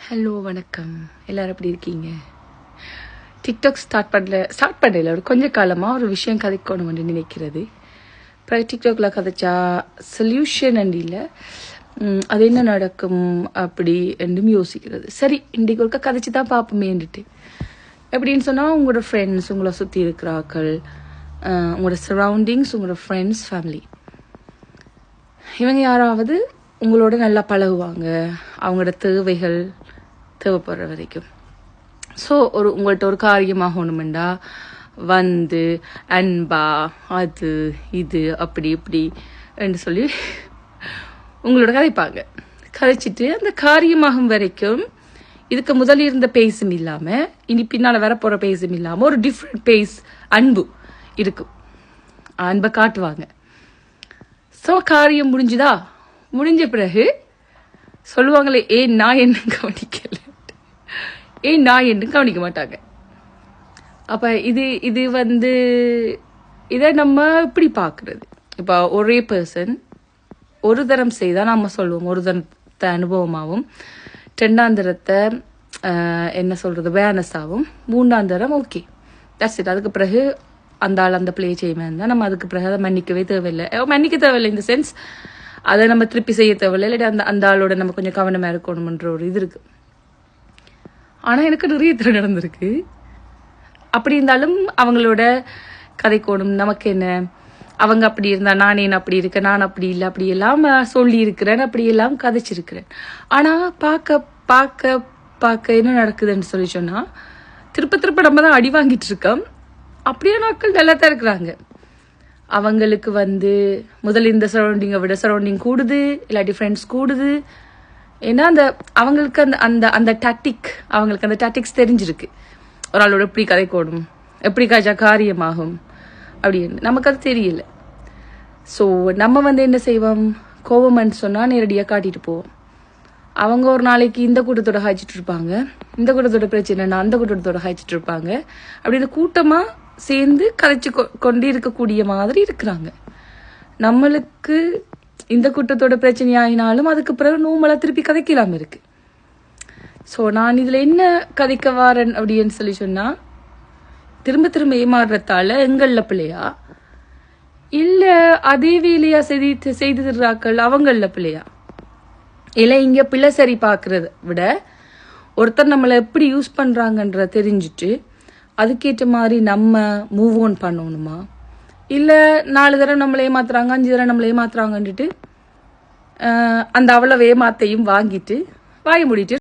Hello வணக்கம். எல்லோரும் எப்படி இருக்கீங்க? டிக்டாக் ஸ்டார்ட் பண்ணல ஒரு கொஞ்ச காலமாக ஒரு விஷயம் கதைக்கணும்னு நினைக்கிறது. இப்போ டிக்டாக்ல கதைச்சா சொல்யூஷன் அண்ட் இல்லை அது என்ன நடக்கும் அப்படி என்றும் யோசிக்கிறது. சரி, இன்றைக்கு ஒருக்கா கதைச்சு தான் பார்ப்போமேன்ட்டு. எப்படின்னு சொன்னால் உங்களோட ஃப்ரெண்ட்ஸ், உங்களை சுற்றி இருக்கிறாக்கள், உங்களோட சரௌண்டிங்ஸ், உங்களோட ஃப்ரெண்ட்ஸ், ஃபேமிலி, இவங்க யாராவது உங்களோட நல்லா பழகுவாங்க, அவங்களோட தேவைப்படுற வரைக்கும். ஸோ உங்கள்கிட்ட ஒரு காரியமாகணுமெண்டா வந்து அன்பா அது இது அப்படி இப்படி என்று சொல்லி உங்களோட கதைச்சிட்டு அந்த காரியமாகும் வரைக்கும் இதுக்கு முதல் இருந்த பேஸும் இல்லாமல் இனி பின்னால் வரப்போகிற பேஸும் இல்லாமல் ஒரு டிஃப்ரெண்ட் பேஸ் அன்பு இருக்கும். அன்பை காட்டுவாங்க. ஸோ காரியம் முடிஞ்ச பிறகு சொல்லுவாங்களே, நான் என்ன கவனிக்கல, நான் என்ன கவனிக்க மாட்டாங்க. அப்போ இது இதை நம்ம இப்படி பார்க்குறது. இப்போ ஒரே பர்சன் ஒரு தரம் செய்தால் நம்ம சொல்லுவோம் ஒரு தரத்தை அனுபவமாகவும், ரெண்டாம் தரத்தை என்ன சொல்கிறது வேனஸாகவும், மூன்றாம் தரம் ஓகே தட்ஸ் இட். அதுக்கு பிறகு அந்த ஆள் அந்த பிளே செய்யுமே இருந்தால் நம்ம அதுக்கு பிறகு அதை மன்னிக்க தேவையில்லை. இந்த சென்ஸ் அதை நம்ம திருப்பி செய்ய தேவையில்லை. இல்லாட்டி அந்த ஆளோட நம்ம கொஞ்சம் கவனமாக இருக்கணும்ன்ற ஒரு இது இருக்குது. ஆனால் எனக்கு நிறைய திரு நடந்திருக்கு. அப்படி இருந்தாலும் அவங்களோட கதைக்கோணும். நமக்கு என்ன, அவங்க அப்படி இருந்தால் நான் ஏன் அப்படி இருக்கேன், நான் அப்படி இல்லை, அப்படியெல்லாம் சொல்லியிருக்கிறேன், அப்படியெல்லாம் கதைச்சிருக்கிறேன். ஆனால் பார்க்க என்ன நடக்குதுன்னு சொல்லி சொன்னால் திருப்ப நம்ம தான் அடி வாங்கிட்டு இருக்கோம். அப்படியே நாட்கள் நல்லா தான் இருக்கிறாங்க. அவங்களுக்கு முதல்ல இந்த சரௌண்டிங்கை விட சரௌண்டிங் கூடுது, இல்லாட்டி ஃப்ரெண்ட்ஸ் கூடுது. ஏன்னா அவங்களுக்கு அந்த டாக்டிக்ஸ் தெரிஞ்சிருக்கு. ஒரு ஆளோட எப்படி கதைக்கோடும், எப்படி காய்ச்சா காரியமாகும் அப்படின்னு நமக்கு அது தெரியல. ஸோ நம்ம என்ன செய்வோம், கோபம்னு சொன்னால் நேரடியாக காட்டிட்டு போவோம். அவங்க ஒரு நாளைக்கு இந்த கூட்டத்தோட காய்ச்சிட்டு இருப்பாங்க, இந்த கூட்டத்தோட பிரச்சனைனா அந்த கூட்டத்தோட காய்ச்சிட்டு இருப்பாங்க. அப்படி இந்த கூட்டமாக சேர்ந்து கதைச்சு கொண்டு இருக்கக்கூடிய மாதிரி இருக்கிறாங்க. நம்மளுக்கு இந்த கூட்டத்தோட பிரச்சனை ஆகினாலும் அதுக்கு பிறகு நோம்பலா திருப்பி கதைக்கலாம இருக்கு. ஸோ நான் இதில் என்ன கதைக்க வாரன் அப்படின்னு சொல்லி சொன்னால், திரும்ப ஏமாறுறதால எங்களில் பிள்ளையா இல்லை அதே வேலையா செய்துறாக்கள் அவங்களில் பிள்ளையா இல்லை இங்கே பிள்ளை சரி பார்க்கறத விட ஒருத்தர் நம்மளை எப்படி யூஸ் பண்ணுறாங்கன்ற தெரிஞ்சுட்டு அதுக்கேற்ற மாதிரி நம்ம மூவ் ஆன் பண்ணணுமா, இல்லை 4 தடவை நம்மளை ஏமாத்துறாங்க, 5 தடவை நம்மளை ஏமாத்துறாங்கன்ட்டு அந்த அவ்வளவு ஏமாத்தையும் வாங்கிட்டு வாய மூடிட்டு